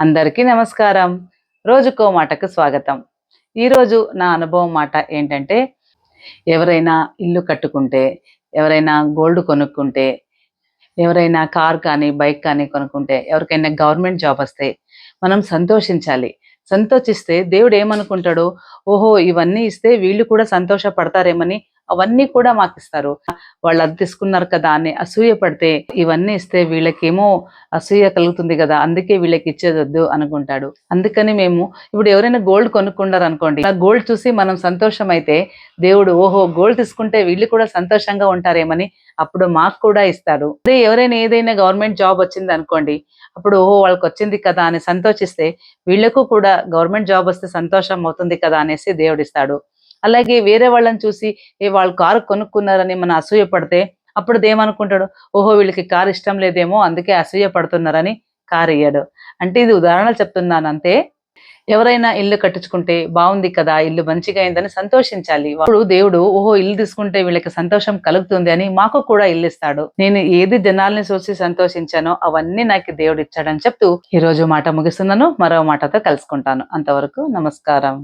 అందరికీ నమస్కారం. రోజుకో మాటకు స్వాగతం. ఈరోజు నా అనుభవం మాట ఏంటంటే, ఎవరైనా ఇల్లు కట్టుకుంటే, ఎవరైనా గోల్డ్ కొనుక్కుంటే, ఎవరైనా కార్ కానీ, బైక్ కానీ కొనుక్కుంటే, ఎవరికైనా గవర్నమెంట్ జాబ్ వస్తే మనం సంతోషించాలి. సంతోషిస్తే దేవుడు ఏమనుకుంటాడు, ఓహో! ఇవన్నీ ఇస్తే వీళ్ళు కూడా సంతోషపడతారేమని అవన్నీ కూడా మాకిస్తారు. వాళ్ళు అది తీసుకున్నారు కదా అని అసూయ పడితే, ఇవన్నీ ఇస్తే వీళ్ళకేమో అసూయ కలుగుతుంది కదా, అందుకే వీళ్ళకి ఇచ్చేదొద్దు అనుకుంటాడు. అందుకని మేము ఇప్పుడు ఎవరైనా గోల్డ్ కొనుక్కున్నారనుకోండి, ఆ గోల్డ్ చూసి మనం సంతోషమైతే దేవుడు ఓహో! గోల్డ్ తీసుకుంటే వీళ్ళు కూడా సంతోషంగా ఉంటారేమని అప్పుడు మాకు కూడా ఇస్తాడు. అదే ఎవరైనా ఏదైనా గవర్నమెంట్ జాబ్ వచ్చిందనుకోండి, అప్పుడు ఓహో! వాళ్ళకొచ్చింది కదా అని సంతోషిస్తే వీళ్ళకు కూడా గవర్నమెంట్ జాబ్ వస్తే సంతోషం అవుతుంది కదా అనేసి దేవుడిస్తాడు. అలాగే వేరే వాళ్ళని చూసి వాళ్ళు కారు కొనుక్కున్నారని మనం అసూయ పడితే అప్పుడు దేమనుకుంటాడు, ఓహో! వీళ్ళకి కారు ఇష్టం లేదేమో అందుకే అసూయ పడుతున్నారని కారు ఇయ్యడు. అంటే ఇది ఉదాహరణలు చెప్తున్నాను అంతే. ఎవరైనా ఇల్లు కట్టించుకుంటే బావుంది కదా! ఇల్లు మంచిగా అయిందని సంతోషించాలి. అప్పుడు దేవుడు ఓహో! ఇల్లు తీసుకుంటే వీళ్ళకి సంతోషం కలుగుతుంది అని మాకు కూడా ఇల్లిస్తాడు. నేను ఏది జనాల్ని చూసి సంతోషించానో అవన్నీ నాకు దేవుడిచ్చాడని చెప్తూ ఈరోజు మాట ముగిస్తున్నాను. మరో మాటతో కలుసుకుంటాను. అంతవరకు నమస్కారం.